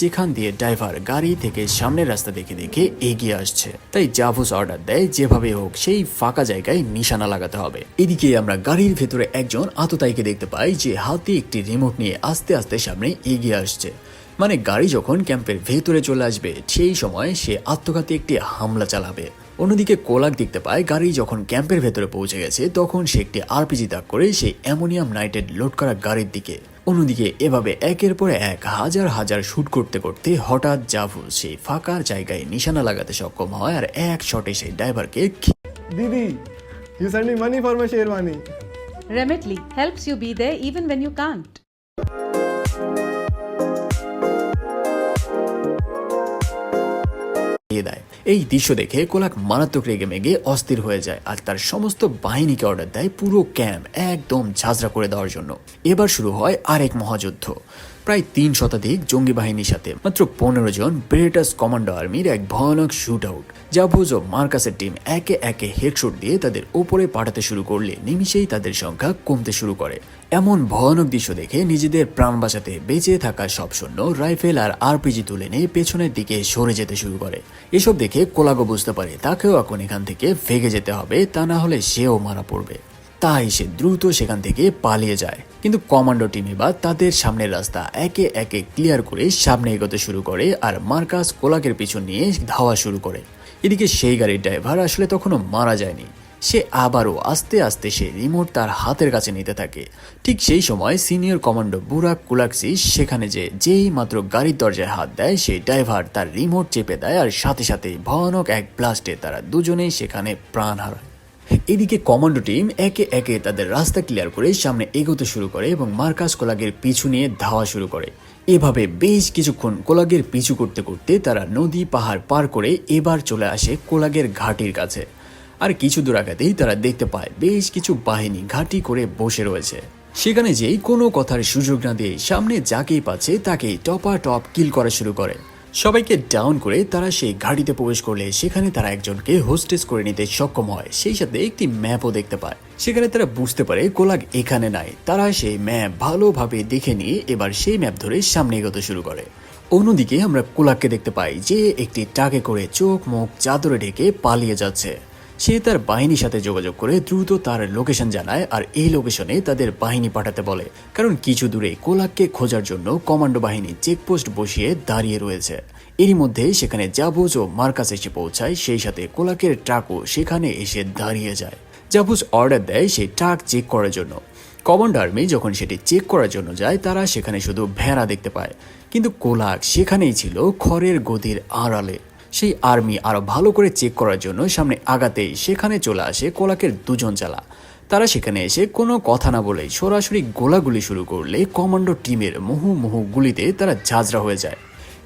যেখান দিয়ে ড্রাইভার গাড়ি থেকে সামনের রাস্তা দেখে দেখে এগিয়ে আসছে। তাই জাভুস অর্ডার দেয় যেভাবে হোক সেই ফাঁকা জায়গায় নিশানা লাগাতে হবে। এদিকে আমরা গাড়ির ভেতরে একজন আততায়ীকে দেখতে পাই যে হাতে একটি রিমোট নিয়ে আস্তে আস্তে সামনে এগিয়ে আসছে। মানে গাড়ি যখন ক্যাম্পের ভেতরে চলে আসবে সেই সময় সে আত্মঘাতী একটি হামলা চালাবে। অন্যদিকে কোলাক দেখতে পায় গাড়ি যখন ক্যাম্পের ভেতরে পৌঁছে গেছে তখন সে একটি আরপিজি তাক করে সেই অ্যামোনিয়াম নাইট্রেট লোড করা গাড়ির দিকে। অন্যদিকে এভাবে একের পর এক হাজার হাজার শুট করতে করতে হঠাৎ জাভুস সেই ফাঁকা জায়গায় নিশানা লাগাতে সক্ষম হয় আর এক শটে সেই ড্রাইভারকে Didi, you send me money for my sherwani. Remitly helps you be there even when you can't. দেয়। এই দৃশ্য দেখে কোলাক মারাত্মক রেগে মেগে অস্থির হয়ে যায় আর তার সমস্ত বাহিনীকে অর্ডার দেয় পুরো ক্যাম্প একদম ঝাঁঝরা করে দেওয়ার জন্য। এবার শুরু হয় আরেক মহাযুদ্ধ। প্রায় 3 শতাধিক জঙ্গি বাহিনীর সাথে মাত্র 15 জন ব্রেটাস কমান্ডো আর্মির এক ভয়ানক শুট আউট। জাভুস ও মার্কাসের টিম একে একে হেডশট দিয়ে তাদের ওপরে পাঠাতে শুরু করলে নিমিষেই তাদের সংখ্যা কমতে শুরু করে। এমন ভয়ানক দৃশ্য দেখে নিজেদের প্রাণ বাঁচাতে বেঁচে থাকা সব সৈন্য রাইফেল আর আরপিজি তুলে নিয়ে পেছনের দিকে সরে যেতে শুরু করে। এসব দেখে কোলাগো বুঝতে পারে তাকেও এখন এখান থেকে ভেগে যেতে হবে, তা না হলে সেও মারা পড়বে। তাই সে দ্রুত সেখান থেকে পালিয়ে যায়। কিন্তু কমান্ডো টিম এবার তাদের সামনের রাস্তা একে একে ক্লিয়ার করে সামনে এগোতে শুরু করে আর মার্কাস কোলাকের পিছু নিয়ে ধাওয়া শুরু করে। এদিকে সেই গাড়ির ড্রাইভার আসলে তখনও মারা যায়নি। সে আবারও আস্তে আস্তে সে রিমোট তার হাতের কাছে নিতে থাকে। ঠিক সেই সময় সিনিয়র কমান্ডো বুরাক কুলাক্সি সেখানে যেই মাত্র গাড়ির দরজায় হাত দেয় সেই ড্রাইভার তার রিমোট চেপে দেয় আর সাথে সাথে ভয়ানক এক ব্লাস্টে তারা দুজনেই সেখানে প্রাণ হারায়। এদিকে কমান্ডো টিম একে একে তাদের রাস্তা ক্লিয়ার করে সামনে এগোতে শুরু করে এবং মার্কাস কোলাগের পিছু নিয়ে ধাওয়া শুরু করে। এভাবে বেশ কিছুক্ষণ কোলাগের পিছু করতে করতে তারা নদী পাহাড় পার করে এবার চলে আসে কোলাগের ঘাটির কাছে। আর কিছু দূর আগাতেই তারা দেখতে পায় বেশ কিছু বাহিনী ঘাঁটি করে বসে রয়েছে। সেখানে যেই কোনো কথার সুযোগ না দিয়ে সামনে যাকেই পাচ্ছে তাকেই টপ কিল করা শুরু করে। সবাইকে ডাউন করে তারা সেই ঘাঁটিতে প্রবেশ করলে সেখানে তারা একজনকে হোস্টেস করে নিতে সক্ষম হয়। সেই সাথে একটি ম্যাপও দেখতে পায়। সেখানে তারা বুঝতে পারে কোলাগ এখানে নাই। তারা সেই ম্যাপ ভালোভাবে দেখে নিয়ে এবার সেই ম্যাপ ধরে সামনে এগোতে শুরু করে। অন্যদিকে আমরা কোলাগকে দেখতে পাই যে একটি ট্রাকে করে চোখ মুখ চাদরে ঢেকে পালিয়ে যাচ্ছে। সে তার বাহিনীর সাথে যোগাযোগ করে দ্রুত তার লোকেশন জানায় আর এই লোকেশনে তাদের বাহিনী পাঠাতে বলে, কারণ কিছু দূরে কোলাককে খোঁজার জন্য কমান্ডো বাহিনী চেকপোস্ট বসিয়ে দাঁড়িয়ে রয়েছে। এরই মধ্যে সেখানে জাভুস ও মার্কাস এসে পৌঁছায়, সেই সাথে কোলাকের ট্রাকও সেখানে এসে দাঁড়িয়ে যায়। জাভুস অর্ডার দেয় সেই ট্রাক চেক করার জন্য। কমান্ডো আর্মি যখন সেটি চেক করার জন্য যায় তারা সেখানে শুধু ভেড়া দেখতে পায়, কিন্তু কোলাক সেখানেই ছিল খড়ের গদির আড়ালে। সেই আর্মি আরো ভালো করে চেক করার জন্য সামনে আগাতেই সেখানে চলে আসে কোলাকের দুজন চালা। তারা সেখানে এসে কোনো কথা না বলেই সরাসরি গোলাগুলি শুরু করলে কমান্ডো টিমের মুহু গুলিতে তারা ঝাঁঝরা হয়ে যায়।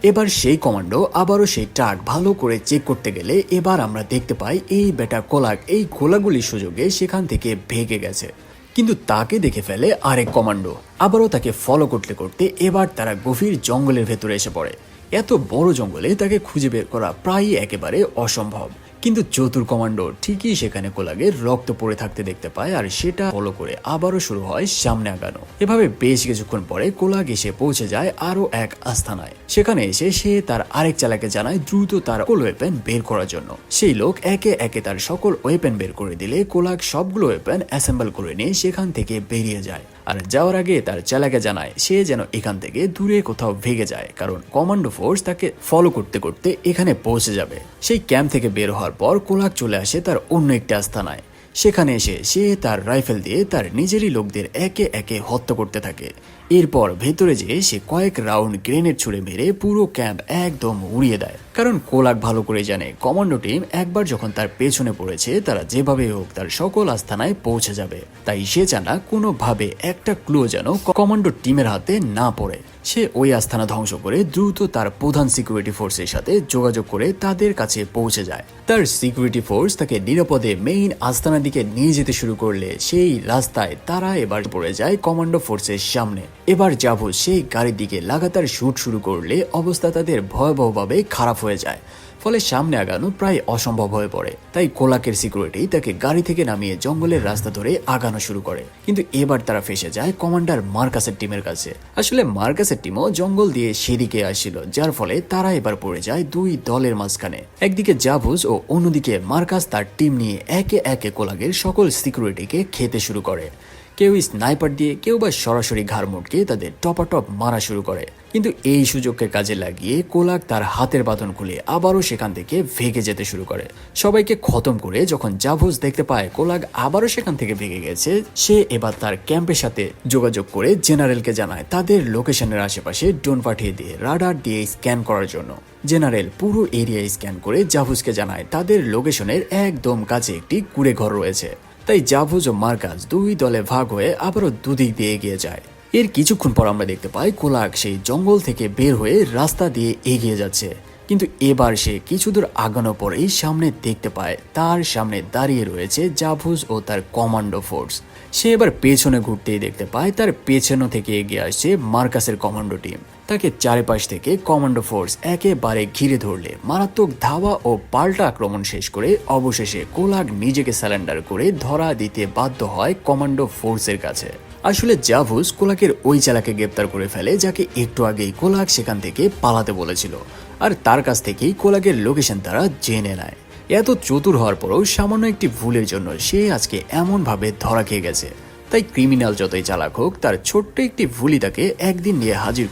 এবার সেই কমান্ডো আবারও সেই ট্রাক ভালো করে চেক করতে গেলে এবার আমরা দেখতে পাই এই বেটা কোলাক এই গোলাগুলির সুযোগে সেখান থেকে ভেগে গেছে। কিন্তু তাকে দেখে ফেলে আরেক কমান্ডো। আবারও তাকে ফলো করতে করতে এবার তারা গভীর জঙ্গলের ভেতরে এসে পড়ে। এত বড় জঙ্গলে তাকে খুঁজে বের করা প্রায় একেবারে অসম্ভব। কিন্তু চতুর কমান্ডো ঠিকই সেখানে কোলাগের রক্ত পড়ে থাকতে দেখতে পায় আর সেটা ফলো করে আবারও শুরু হয় সামনে আগানো। এভাবে বেশ কিছুক্ষণ পরে কোলাগ এসে পৌঁছে যায় আরো এক আস্তানায়। সেখানে এসে সে তার আরেক চালাকে জানায় দ্রুত তার সকল ওয়েপেন বের করার জন্য। সেই লোক একে একে তার সকল ওয়েপেন বের করে দিলে কোলাগ সবগুলো ওয়েপেন অ্যাসেম্বল করে নিয়ে সেখান থেকে বেরিয়ে যায়। আর যাওয়ার আগে তার চালাকে জানায় সে যেন এখান থেকে দূরে কোথাও ভেগে যায়, কারণ কমান্ডো ফোর্স তাকে ফলো করতে করতে এখানে পৌঁছে যাবে। সেই ক্যাম্প থেকে বের হওয়ার পর কোলাক চলে আসে তার অন্য একটি আস্তানায়। সেখানে এসে সে তার রাইফেল দিয়ে তার নিজেরই লোকদের একে একে হত্যা করতে থাকে। এরপর ভেতরে যেয়ে সে কয়েক রাউন্ড গ্রেনেড ছুড়ে মেরে পুরো ক্যাম্প একদম উড়িয়ে দেয়। কারণ কোলাক ভালো করে জানে কমান্ডো টিম একবার যখন তার পেছনে পড়েছে তারা যেভাবে হোক তার সকল আস্তানায় পৌঁছে যাবে। তাই সে জানা কোনোভাবে একটা ক্লু যেন কমান্ডো টিমের হাতে না পড়ে। সে ওই আস্তানা ধ্বংস করে দ্রুত তার প্রধান সিকিউরিটি ফোর্সের সাথে যোগাযোগ করে তাদের কাছে পৌঁছে যায়। তার সিকিউরিটি ফোর্স তাকে নিরাপদে মেইন আস্তানার দিকে নিয়ে যেতে শুরু করলে সেই রাস্তায় তারা এবার পড়ে যায় কমান্ডো ফোর্সের সামনে। এবার জাভুস সেই গাড়ির দিকে লাগাতার শুট শুরু করলে অবস্থা তাদের ভয়াবহভাবে খারাপ হয়ে যায়, ফলে সামনে আগানো প্রায় অসম্ভব হয়ে পড়ে। তাই কোলাকের সিকিউরিটি তাকে গাড়ি থেকে নামিয়ে জঙ্গলের রাস্তা ধরে আগানো শুরু করে। কিন্তু এবার তারা ফেসে যায় কমান্ডার মার্কাসের টিমের কাছে। আসলে মার্কাসের টিমও জঙ্গল দিয়ে সেদিকে আসছিল, যার ফলে তারা এবার পড়ে যায় দুই দলের মাঝখানে। একদিকে জাভুস ও অন্যদিকে মার্কাস তার টিম নিয়ে একে একে কোলাকের সকল সিকিউরিটিকে খেতে শুরু করে। কেউ স্নাইপার দিয়ে, কেউ বা সরাসরি ঘাড় মুটকে তাদের টপাটপ মারা শুরু করে। কিন্তু এই সুযোগকে কাজে লাগিয়ে কোলাক তার হাতের বাঁধন খুলে আবারও সেখান থেকে ভেগে যেতে শুরু করে। সবাইকে খতম করে যখন জাভুস দেখতে পায় কোলাক আবারও সেখান থেকে ভেগে গেছে, সে এবার তার ক্যাম্পের সাথে যোগাযোগ করে জেনারেলকে জানায় তাদের লোকেশনের আশেপাশে ড্রোন পাঠিয়ে দিয়ে রাডার দিয়ে স্ক্যান করার জন্য। জেনারেল পুরো এরিয়া স্ক্যান করে জাভুসকে জানায় তাদের লোকেশনের একদম কাছে একটি কুঁড়ে ঘর রয়েছে। তাই জাভুস ও মার্কাস দুই দলে ভাগ হয়ে আবারও দুদিক দিয়ে এগিয়ে যায়। এর কিছুক্ষণ পর আমরা দেখতে পাই কোলাক সেই জঙ্গল থেকে বের হয়ে রাস্তা দিয়ে এগিয়ে যাচ্ছে। কিন্তু এবার সে কিছু দূর আগানোর পরেই সামনে দেখতে পায় তার সামনে দাঁড়িয়ে রয়েছে জাভুস ও তার কমান্ডো ফোর্স। সে এবার পেছনে ঘুরতেই দেখতে পায় তার পেছনে থেকে এগিয়ে আসছে মার্কাসের কমান্ডো টিম। তাকে চারিপাশ থেকে কমান্ডো ফোর্স একেবারে ঘিরে ধরলে মারাত্মক ধাওয়া ও পাল্টা আক্রমণ শেষ করে অবশেষে কোলাক নিজেকে স্যালেন্ডার করে ধরা দিতে বাধ্য হয় কমান্ডো ফোর্সের কাছে। আসলে জাভুস কোলাকের ওই চালাকে গ্রেপ্তার করে ফেলে যাকে একটু আগেই কোলাক সেখান থেকে পালাতে বলেছিল, আর তার কাছ থেকেই কোলাকের লোকেশন তারা জেনে নেয়। এত চতুর হওয়ার পরেও সামান্য একটি ভুলের জন্য সে আজকে এমনভাবে ধরা খেয়ে গেছে। তাই ক্রিমিনাল যতই চালাক হোক, তার ছোট্ট একটি ভুলই তাকে একদিন নিয়ে হাজির